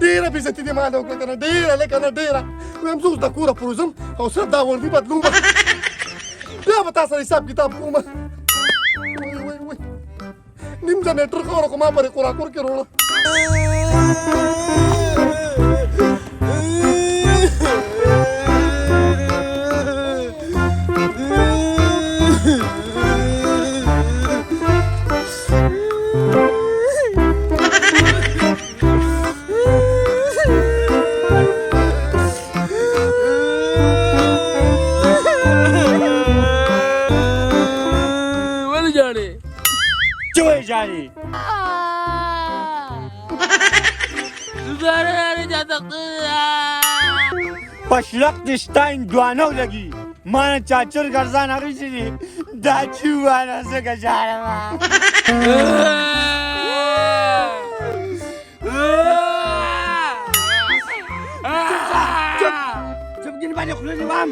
ډېره بېزتي دې ماته وکړه که نه ډېره لکه نه ډېره وایم زه اوس د کوره پورې ځم او صرف دا وردي بدلوم بیا به تا سره حساب کتاب کوم وای نیم جنریټر خبره خو ما پرې قراقور کې وروړه جاني پشلق د شتاین دوانه ولګي ما نه چاچر ګرځان اخیستي دي دا چې وانه ځکه ژاړم چپ ګینې باندې خوله دې وام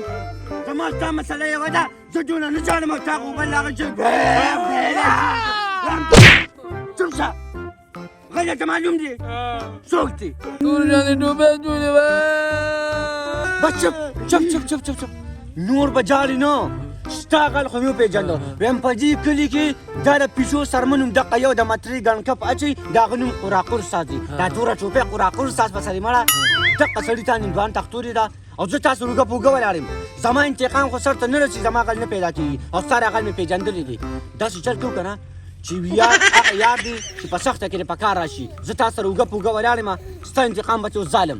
زما ستا مسله یوه ده زه دونه نه ژاړم او تا خو بل هغه چې چپ شه غیر ته معلوم دي څوک دي ټول جانې ډوبې جوړې بس چپ نور به جاري نه ستا غل خو مې وپېژنده ویم په دې کلي کې دا د پیشو سرمن هم دقه یو د مترۍ ګڼکپ اچوي د هغه نوم قراقور استاد دی دا توره ټوپۍ قراقور استاد په سر یې مړه دقه سړي تا هندوان تختورې ده او زه تاسو روږه په اوږه ولاړ یم زما انتقام خو سر ته نه رسي زما غل نه پیدا کېږي او ستا دا غل مې پېژندلی دی داسې چل کوو که نه چې یار هغه یار دی چې په سخته کې په کار راشي زه تا سره اوږه په اوږه ولاړ یم ستا انتقام به چې اوس ظالم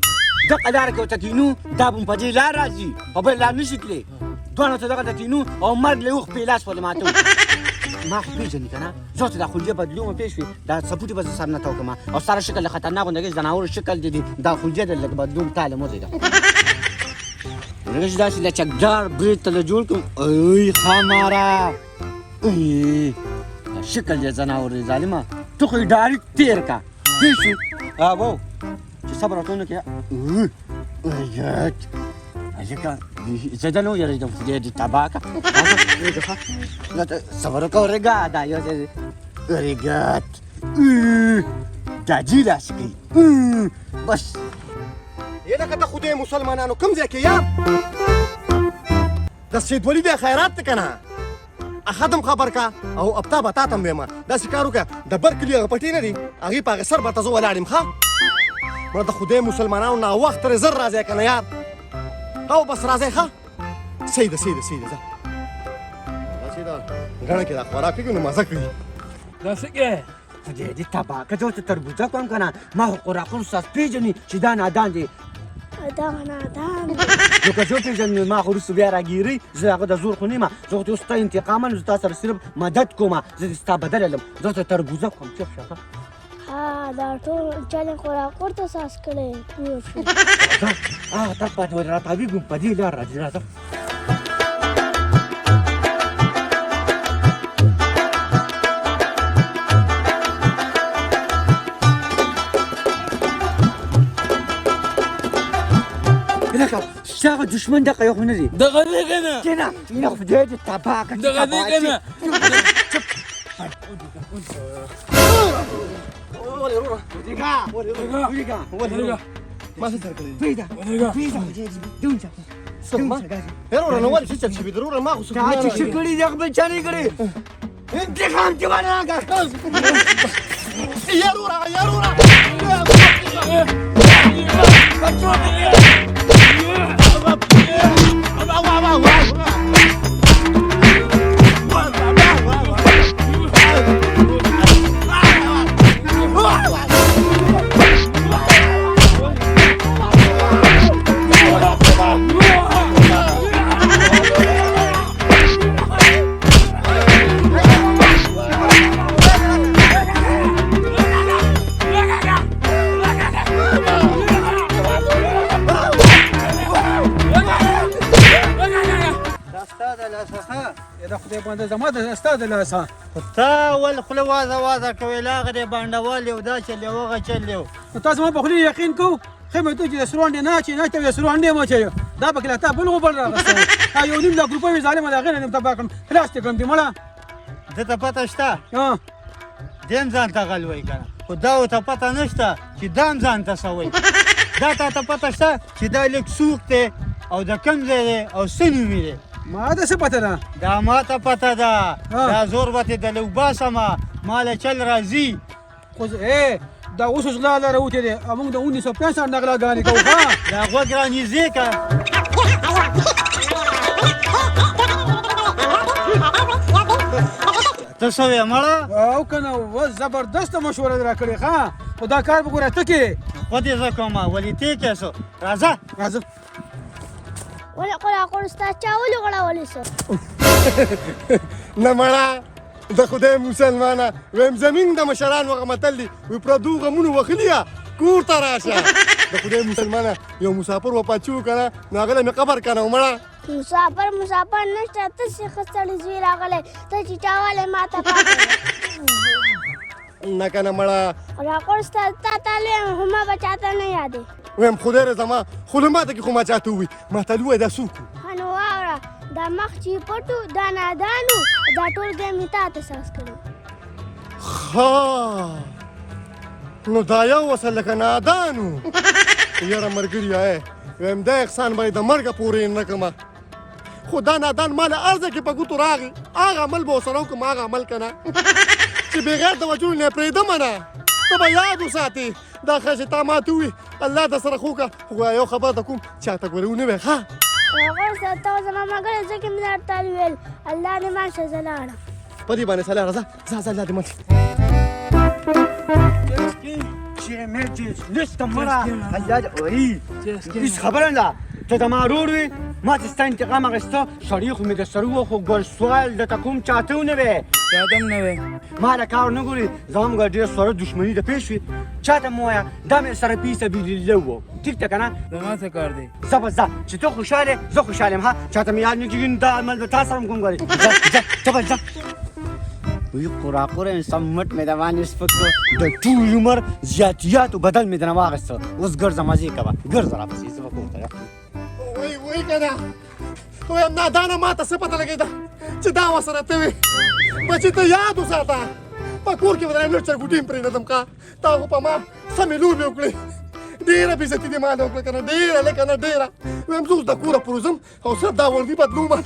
دغه لاره کې ورته کینو دا به په دې لار راځي په بل لار نشي تللی دواړو ته دغه ته کینو او مرګ له اوښ په لاس ولې ماته ما خو پېژنې که نه زه ورته دا خلجه بدلوم پوه شوې دا سپوټې به زه سر نه ته وکړم او سره شکل د خطرناک غوندې زناورو شکل دی دا خلجه د لږ بدلوم تا له موزې ده لږ چې داسې لچکدار برید ته له جوړ کړم ای خاماره شکل دی زناور دی ظالمه تو خو یې ډارې تېر کا پوه شو او چې صبر ورته ونه کړې هلکه زه ده نه ویرېدم خدای دې تباه کړه صبر وکړه ورېږه دا یو ځای ورېږت دا جي داسې کوي بس یې لکه ته خدای مسلمانانو کوم ځای کې یار د سید ولي دی خیرات دی که نه اخدم خبر کا او ابتا به تا ته هم ویمه داسې کار وکړه د بر کلي هغه پټۍ نه دي هغې په هغې سر به ته زه ولاړ یم ښه مړه د خدای مسلمانانو ناوخت ترې زر راځئ که نه یار او بس راځئ ښه صحیح ده ځه داسې ده ګڼه کې دا خوراک کېږي نو مزه کوي داسې کې خدای دې تباه که زه ورته تربوزه کړم که نه ما خو قراقور استاد پېژني چې دا نادان دی دا نادان نو که زه وپېژنم نو ما خو وروسته بیا راګیرئ زه هغه د زور خو نه یم زه خو دې اوس ستا انتقام زه تا سره صرف مدد کوم زه دې ستا بدل یم زه ورته تربوزه کوم چپ شه دا ټول چلې قراقور ته ساس کړی پوه شو هغه تګ باندې ور راتاویږم په دې لار راځي راځه لکه ستا هغه دښمن دغه یو خو نه دی دغه دی که نه کېنه خدای دې تباه کړه دغه دی که نه ولې وروره ما څه سره کړی وروره نو ولې څه چل شوي دي وروره ما خو چې څه کړي دي هغه بل چا نه کړي انتقام دې ونه اخلم یا وروره زما د ستا د لاسه تا ول خوله وازه کوې لاغه دې بانډوال یو دا چل یو هغه چل یو نو تاسو ما په خولې یقین کوو ښه مې ته چې د سرو انډې نه اچوي نه ته سرو انډې مه اچوي دا پکې لا تا بل غوبل راغستی یو نیم لاک روپۍ مې ظالمه د هغې نه نیم تباه کړم خلاص دې کړم دې مړه ده ته پته شته ها دې هم ځان ته غل وایي که نه خو دا ورته پته نشته چې دا هم ځان ته سوی دا تا ته پته شته چې دا لږ سوق دی او د کوم ځای دی او څه نومې دی ما ته څه پته ده دا ما ته پته ده دا زور به تې د لږ باسمه ما له چل راځي خو دا اوس غلا لاره وتې دی او موږ د 1965 نه غلاګانې کوو ښه دا غوږ رانږدې که ته څه وې مړه او که نه اوس زبردسته مشوره دې راکړې ښه خو دا کار به ګوره ته کې خود یې زه کوم ولې تی کې څو راځه راځه ولې قراقور ستا چا ولې غړولی څه نه مړه د خدای مسلمانه ویم زمین د مشران وغه متل دی وی پردو غمونو وخلیا کور ته راشه د خدای مسلمانه یو مسافر وفات شو کنه نو هغه مې قبر کنه مړه مسافر نشته ته چې ښه سړی زوی راغلی ته چې چاوالی ما ته پاتې نه کنه مړه قراقور ستا تا لویم خو ما به چاته نه یادې ویم خدای رضا ما خو له ماته کې خو ما چاته ووي ما ته ووایه دا څوک ښه نو واوره دا مخ چې پټو دا نادانو دا ټول ګیم مې تا ته ساز کړی ها نو دا یو وسه لکه نادانو یاره ملګري ویم دا احسان به یې د مرګه پورې نه کړمه خو دا نادان ما له هر ځای کې په ګوتو راغی هغه عمل به ورسره وکړم هغه عمل که نه چې بغیر د وجلو نه یې پرېږدمه نه ته به یاد وساتې دا ښه چې تا ماته ووي الله در سره ښه وکړه خو یو خبر ته کوم چاته ګورې ونه وایې ښه قراقور ستا ته زما ملګری ځکه مې درته وویل الله دې مان شه زه لاړم په دې باندې سلا راځه ځه الله دې من لسته مړه الله دې وایي هېڅ خبره نه ته د ما ورور وې ما چې ستا انتقام اخیسته سړي خو مې د سر ووخو ګل سوال درته کوم چاته ونه وې چاته هم نه وی ما له کار نه ګورې زما مګر ډېر سره دښمني د پېښ وي چاته مې ووایه دا مې سره فی سبیل الله وو ټیک ده که نه زما څه کار دی ځه بس ځه چې ته خوشحاله زه خوشحاله یم ها چاته مې یاد نه کېږي دا عمل به تا سره هم کوم ګورې ځه بس ځه وی قراقور انسان مټ مې د باندې سپک کړ د ټول عمر زیاتیاتو بدل مې درنه واخیسته اوس ګرځه مزې کوه ګرځه راپسې زه به کور ته وای که نه ویم نادانه ما ته څه پته لګېده چې دا ورسره ته وې بچې ته یاد وساته په کور کې به درنه لږ چرګوټي هم پرېږدم کا تا خو په ما سمې لوبې وکړې ډېره بېزتي دې ما نه وکړه که نه ډېره لکه نه ډېره ویم زه اوس د کوره پروزم او صرف دا وردي بدلومه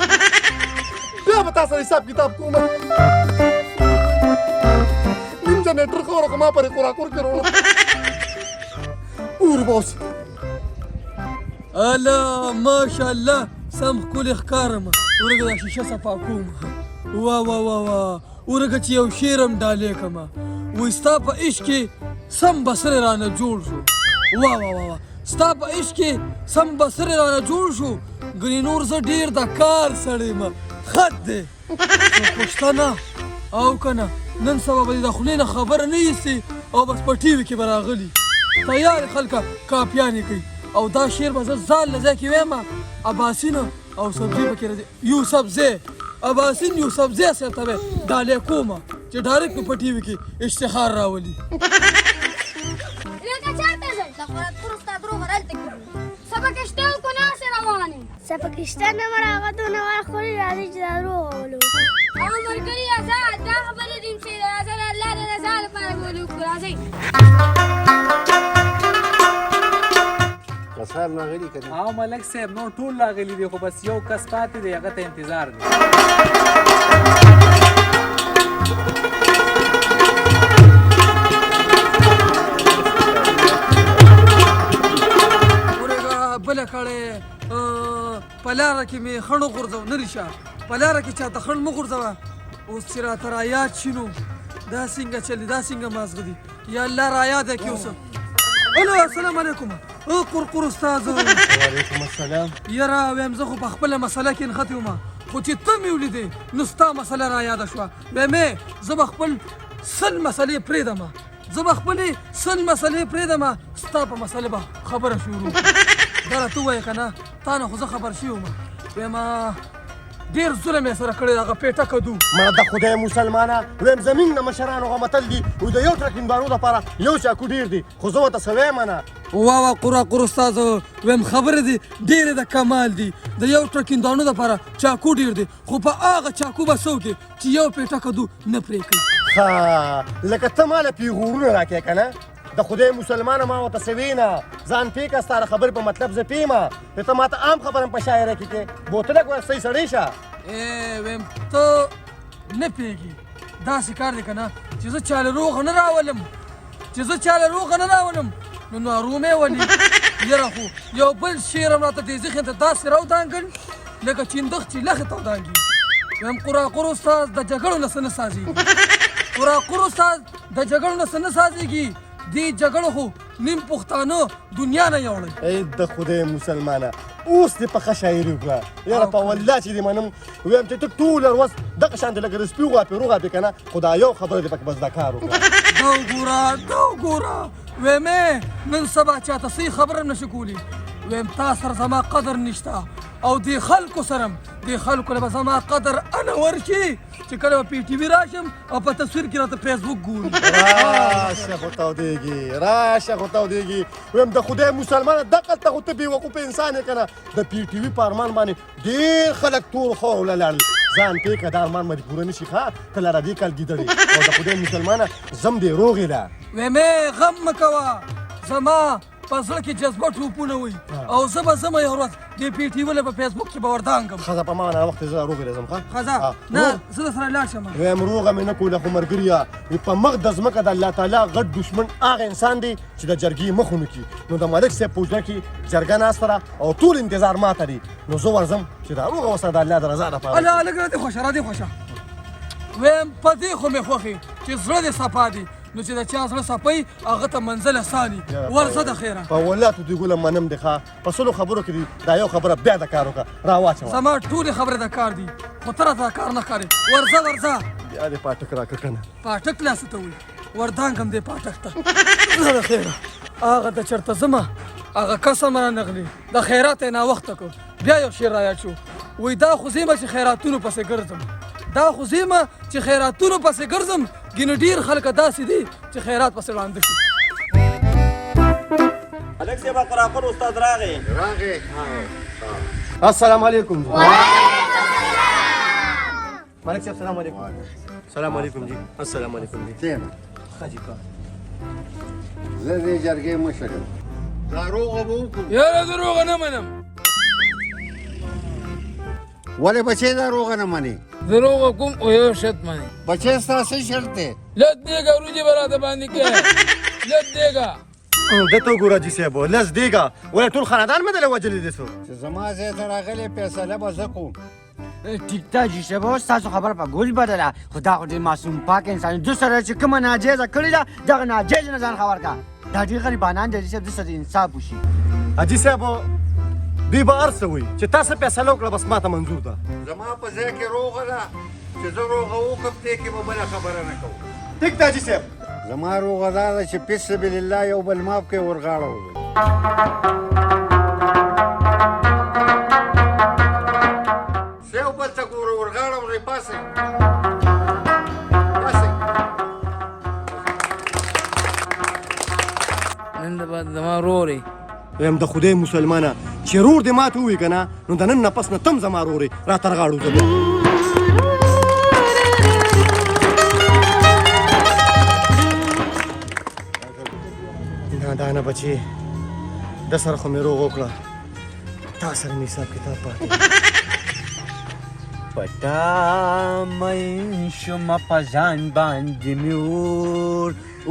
بیا به تا سره حساب کتاب کومه نیم جنریټر خبره خو ما پرې قراقور کې وروړه اور به اوس الله ماشاءالله سم ښکلې ښکارم ورګه دا شیشه صفا کوم وا وا وا وا ورګه چې یو شعر هم ډالې کړمه وایي ستا په عشق کې سم بسرې رانه جوړ شو وا وا وا وا ستا په عشق کې سم بسرې رانه جوړ شو ګنې نور زه ډېر د کار سړی یم خط دی پښتنه او که نه نن سبا به دې د خولې نه خبره نه ایستې او بس په ټي وي کې به راغلي تیار خلکه کاپیانې کوي او دا شعر به زه ځان له ځای کې ویم اباسین او سبزي پکې راځي یوسفزی اباسین یوسفزی صاحب ته به ډالۍ کومه چې ډایرکټ مې په ټي وي کې اشتهار راولي لکه چاته ځئ د قراقور ستا دروغ هلته کېږي سبق شته او که ناسې روان یم سبق شته نه مړه هغه دونه وخوري راځي چې دا دروغ وولو او ملګري راځه دا خبرې دي چې راځه د الله د رضا لپاره بولو وکړو راځئ صاحب راغلي که او ملک صاحب نو ټول راغلي دي خو بس یو کس پاتې دی هغه ته انتظار دی ورګه بله کړې په لاره کې مې خڼ وغورځو نه ریشه په لاره کې چاته خڼ مه غورځوه اوس چې راته رایاد شي نو دا څنګه چلي دا څنګه مازغه دي یا الله رایاد یې کړي اوس الو السلام علیکم قرقور استاد وعلیکم السلام یاره ویم زه خو په خپله مسله کې نښتې وم خو چې ته مې ولیدې نو ستا مسله را یاده شوه ویمې زه به خپل 100 مسلې پرېږدم زه به خپلې 100 مسلې پرېږدم ستا په مسله به خبره شروع دا راته ووایه که نه تا نه خو زه خبر شوی وم ویم ډېر ظلم یې سره کړی هغه پیټه کدو مړه د خدای مسلمانه ویم زمین د مشرانو هغه متل دي وایي د یو ټرک هندوانو دپاره یو چاکو ډېر دي خو زه ورته څه ویمه نه وا قراقور استاد ویم خبرې دي ډېرې د کمال دي د یو ټرک هندوانو دپاره چاکو ډېر دي خو په هغه چاکو به څه وکړې چې یو پیټه کدو نه پرې کوي ها لکه ته ماله پیغورونه راکې که نه د خدای مسلمانه ما ورته څه وینه ځان پېکه ستا د خبرې په مطلب زه پېیمه ته ماته عام خبره هم په شاعره کې کې بوتله ګوره صحیح سړی شه ویم ته نه پوهېږي داسې کار دی که نه چې زه چاله روغه نه راولم نو ناروغ مې ولي یاره خو یو بل شعر هم راته دې ذهن ته داسې راودانګل لکه چندخ چې لخې ته ودانګي ویم قراقر استاد د جګړو نه څه نه سازېږي دې جګړو خو نیم پښتانه دنیا نه یوړی ای د خدای مسلمانه اوس دې په ښه شاعري وکړه یاره په والله چې دې منم ویم چې ته ټوله ورځ دغه شانتې لکه د سپي وغاپې روغاپې که نه خو دا یو خبره دې پکې بس دا کار وکړه دا وګوره ویمې نن سبا چاته صحیح خبره هم نشي کولی ویم تا سره زما قدر نشته او دې خلکو سره دې خلکو له به زما قدر انا ورکي چې کله به پی ټي وي راشم او په تصویر کې راته فیسبوک ګوري راشه خو تودېږي ویم د خدای مسلمانه دقلته خو ته بېوقوفه انسان یې که نه د پی ټي وي په ارمان باندې ډېر خلک تور خور ولاړل ځان پېکه دا ارمان باندې پوره نه شي ښه ته له راځې کال ګیدړې او د خدای مسلمانه زم دې روغې ده ویمې غم مه کوه زما په زړه کې جذبه ټوپونه وي او زه به ځمه یو ورځ دې پی ټي وي له په فیسبوک کې به وردانګم ښځه په ما نه وخت زه روغې راځم ښه ښځه نه زه در سره لاړ شم ویم روغه مې نه کوله خو مرګريه په مخ د ځمکه د الله تعالی غټ دشمن هغه انسان دی چې د جرګې مخ ونه کړي نو د ملک صاحب په حجره کې جرګه ناسته ده او ټول انتظار ماته دی نو زه ورځم چې دا روغه ورسره د الله د رضا دپاره الله لږ را دې خوښه ویم په دې خو مې خوښې چې زړه دې صفا دی نو چې د چا زړه صفایي هغه ته منزل اساني ورځه د خیره په والله تو دې ګوله منم دی ښه په سلو خبرو کې دي دا یو خبره بیا د کار وکړه راواچوه زما ټولې خبرې د کار دي خو ته راته کار نه کارې ورځه بیا دې پاټک راکړه که نه پاټک لا څه ته وایي وردانګم دې پاټک ته زه د خیره هغه ته چېرته ځمه هغه قسم رانغلي د خیرات یې ناوخته کړ بیا یو شعر رایاد شو وایي دا خو زیمه چې خیراتونو پسې ګرځم ګینه ډېر خلک داسې دي چې خیرات پسې ړانده شي هلک صاحب قراقر استاد راغی السلام علیکم ملک صاحب سلام علیکم سلام علیکم جی السلام علیکم جی زه دې جرګې مشر یم دا روغه به وکړو یاره زه روغه نه منم ولې بچې دا روغه نه منې زه روغه کوم او یو شرط منې بچې ستا څه شرط دی لږ دیګه وریجې به راته باندې کې لږ دیګه دته وګوره جي صاحب لس دیګه ولې ټول خاندان مې دله وجلې دي څو چې زما ځای ته راغلی فیصله به زه کوم ټیک ده جي صاحب اوس ستاسو خبره په ګول بدله خو دا خو ډېر معصوم پاک انسان ده سره چې کومه ناجیزه کړې ده دغه ناجیزه نه ځان خبر کړه دا ډېر غریبانان دي جي صاحب ده سره انصاف وشي حاجي صاحب دوی به هر څه وایي چې تاسو فیصله وکړه بس ماته منظور ده زما په ځای کې روغه ده چې زه روغه وکړم دې کې به بله خبره نه کوم ټیک ده حاجي صاحب زما روغه دا ده چې فی سبیل الله یو بل ماف کې ورغاړه ووایي یو بل ته ګوره ورغاړه ووایي پاسئ نن د بعد زما رورې ویم د خدای مسلمانه چې رور دې ماته ووایي که نه نو د نن نه پس نه تم زما رورې را ترغاړو زه نادانه بچې د سره خو مې روغ وکړه تا سره مې حساب کتاب پاتې پتا مین شما په ځان باندې مې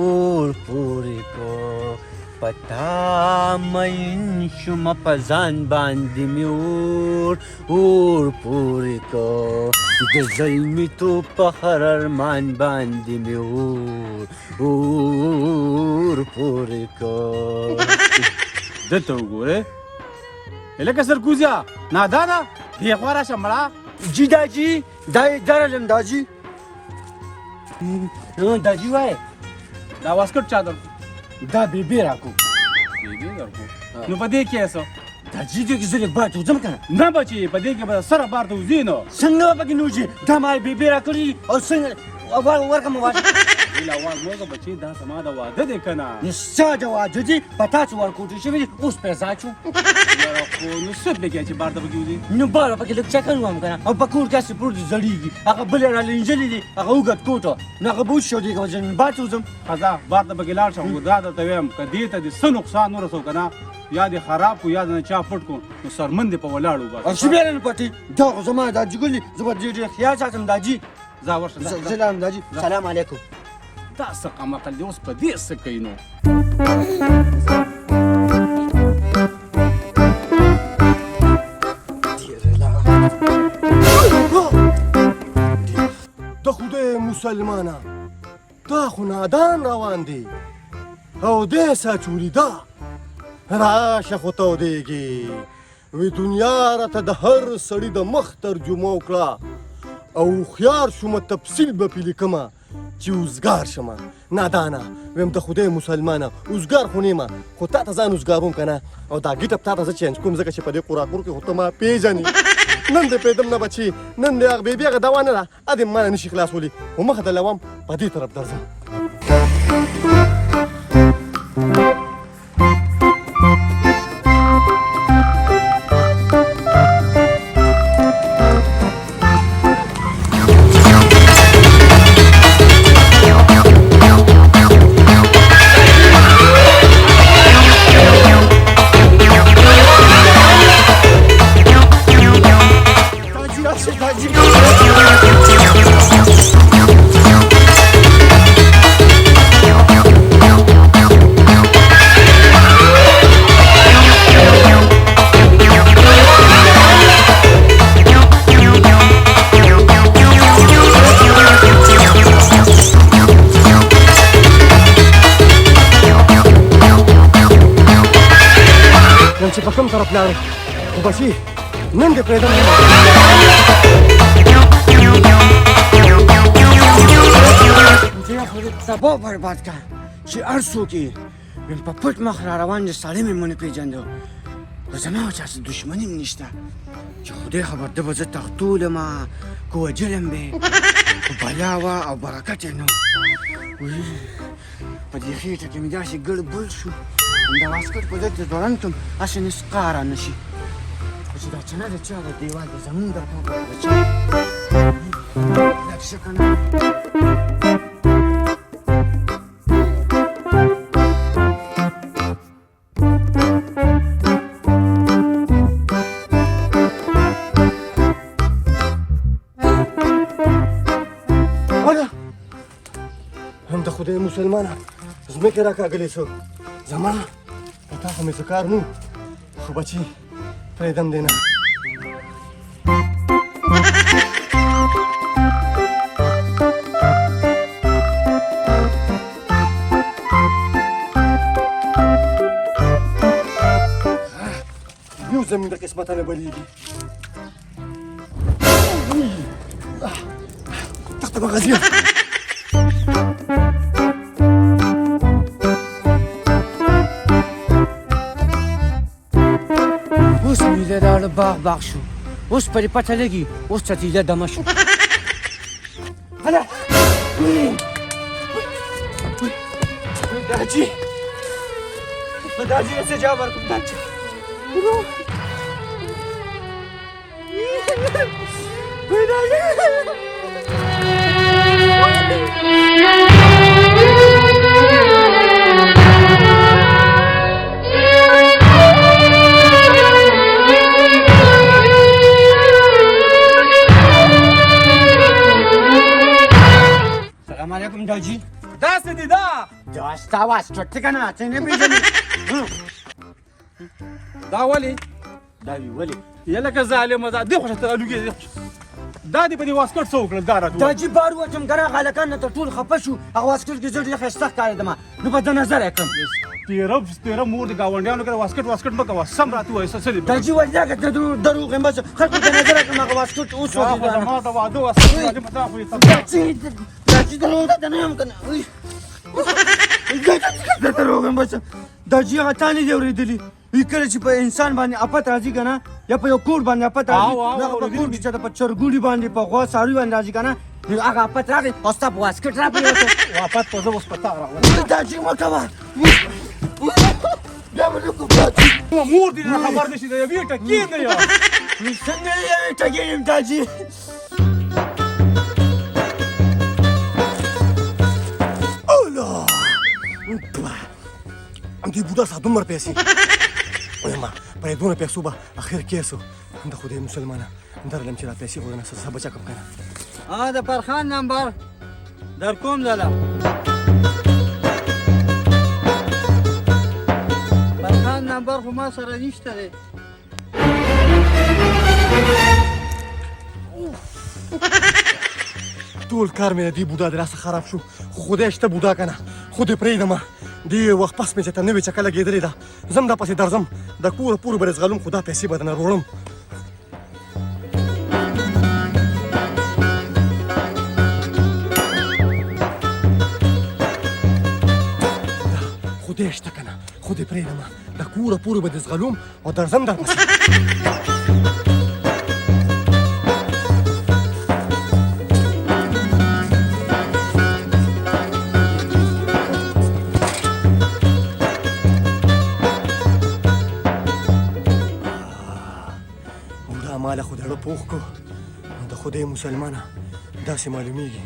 اور پورې کو پتا مین شما په ځان باندې مې اور پورې کو د زلمي تو په هر ارمان باندې مې اور پورې کو دته وګوره لکه سرکوزیا نادانه دې خوا راشه مړه جی داجی درلم داجی داجی وای دا واسکټ چا درکو دا بیبي راکو بیبي درکو نو په دې کې څه داجی دې کې زله بار ته ځم کنه نه بچي په دې کې به سره بار ته وځي نو څنګه پکې نوځي دا ما بیبي راکړي او څنګه ورکه مو واشه ویل اواز مو که بچي دا زما د واده دی که نه نسا جواب جدي پتا څه ورکوټي شوي دي اوس پیسې اچو یاره خو نو څه پرېږدي چې بار ته پکې وځي نو باره پکې لږ چکر وم که نه او په کور کې هسې پروت دي زړېږي هغه بلې رالینجلې دي هغه اوږد کوټه نو هغه به وشودېږي که چې بار ته وځم ښځه بار ته پکې لاړ شم خو دا درته وایم که دې ته دې څه نقصان ورسو که نه یا دې خراب کو یا د نه چا پټ کو نو سرمن دې په ولاړ او وباسه چې بیا نه پټي دا خو زما داجي ګلي زه به ډېر خیال ساتم داجي ځه ورشه ځه. سلام داجي سلام علیکم دا څه قمقل دی اوس په دې څه کوي نو د خدای مسلمانه دا خو نادان روان دی او دې ساچوري دا راشه خو تودېږي وی دنیا راته د هر سړي د مخ ترجمه وکړه او هوښیار شومه تفصیل به پې لیکمه چې اوزګار شمه نادانه ویم د خدای مسلمانه اوزګار خو نیمه خو تا ته ځان اوزګاروم که نه او دا ګیټپ تا ته زه چینج کوم ځکه چې په دې خوراکور کې خو ته ما پېژنې نن دې پېدم نه بچي نن دې هغه بیبي هغه دوا نه ده ا دې ما نه نشي خلاصولی خو مخه ته لوم په دې طرف درځم نن چې په کوم طرف لاړې خو بچي نن دې پرېږدم دې خو دې سبا برباد کړ چې هر څوک یې ویم په پټ مخ را روان دي سړی مې ونه پېژنده خو زما او چا سره دښمني هم نشته چې خدای خبر ده به زه تختولم که وجلم به خو بلا وه او برکت یې نه و په دې خېټه کې مې داسې ګړ بل شو همدا واسکټ په ځای کې ځوړند کړم هسې نسقا رانه شي خو چې دا چنه د چا د دیوال د زمونږ د کور د چا لږ ښه که نه هم د خدای مسلمانه ځمکې راکاږلی شو زما په تا خو مې څه کار نو خو بچي پرېږدم دې نه یو زمین د قسمته نه بلېږي تخته به غزیه اوس میله راړه باغ باغ شو اوس پرې پته لګي اوس چتیله دمه شو هله داجي داجي څه جواب ورکړم داجي سلام علیکم داجي داسې دي دا دا ستا واسکټ دی که نه ته نه پېژنې دا ولې دا وي ولې یا لکه ظالمه دا دې خوشه ته الوګې دا دې په دې واسکټ څه وکړل دا راته ووایه. داجي بار ووتم که نه هلکان نه تر ټول خفه شو هغه واسکټ کې زه ډېر ښایسته ښکارېدم نو په ده نظر یې کړم سپېره مور د ګاونډیانو کره واسکټ مه کوه سم راته ووایه څه دي داجي وایي دا که ته دروغ یم بس خلکو ته نظر کړم هغه واسکټ اوس دا خو وځي زما د واده واسکټ ظالمه دا خو یې سم داجي دروغ ته نه یم که نه زه دروغ یم بس داجي هغه تا نه دي اورېدلي وي کله چې په انسان باندې افت راځي که نه یا په یو کور باندې افت راځي او نو هغه په کور کې چې په چرګوړي باندې په غوا څاروي باندې راځي که نه نو هغه آفت راغی او ستا په واسکټ راپرېوته واپس په زه اوس په تا راغلم داجي مه کوه بیا به نه کوم داجي مور دې نه خبر نه شي د یوې ټکې نه یم څنګه یې ټګې یم داجي اولا دې بوډا ستا دومره پیسې ویما په دې دونه پیسو به اخر کیسو د خدای مسلمانه درلم چې را پیسې خو نه څه بچا کم کنه د فرخان نمبر در کوم ځله فرخان نمبر خو ما سره نشته دی ټول کار مې د دې بوډا د لاسه خراب شو خو خدای شته بوډا کنه خو دې پرېږدمه دې وخت پس مې چې ته نوې چکه لګېدلې ده زم دا پسې درځم د کوره پورې به رزغلم خو دا پیسې به درنه روړم خدای شته کنه خو دې پرېږدمه د کوره پورې به دې زغلم او درځم درپسې ماله خو دړه پوخ کو د خدای مسلمانه داسې معلومیږي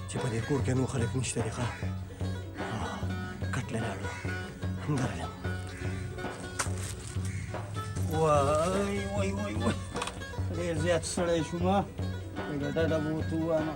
چې په دې کور کې نور خلک نشته دي ښه کټ له لاړو درلم وای وای وای وای ډېر زیات ستړی شوم لږه ډډه به ورته ووایم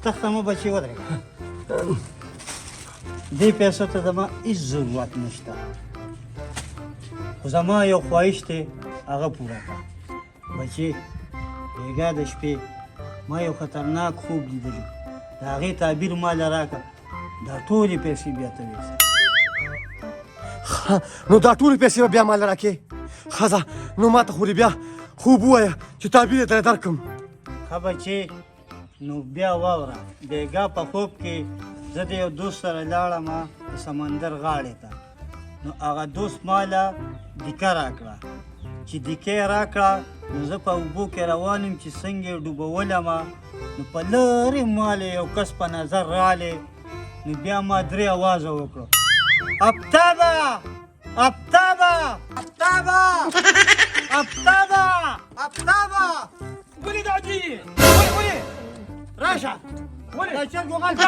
تخته مه بچې ودرېږه دې پیسو ته زما هېڅ ضرورت نشته خو زما یو خواهش دی هغه پوره کړه بچې بېګا د شپې ما یو خطرناک خوب لیدلی د هغې تعبیر ماله راکړه دا ټولې پیسې بیا ته ویسه نو دا ټولې پیسې به بیا ماله راکې ښځه نو ما ته خو بیا خوب ووایه چې تعبیر یې درې درکړم ښه بچې نو بیا واوره بېګا په خوب کې زه د یو دوست سره لاړم د سمندر غاړې ته نو هغه دوست ماله دیکه راکړه چې دیکه یې راکړه نو زه په اوبو کې روان یم چې څنګه یې ډوبولم نو په لرې ماله یو کس په نظر رالی نو بیا ما درې اوازه وکړو افتابه افتابه افتابه افتابه افتابه ولې دا جي ولې راشه ولې دا چرګ وغلطه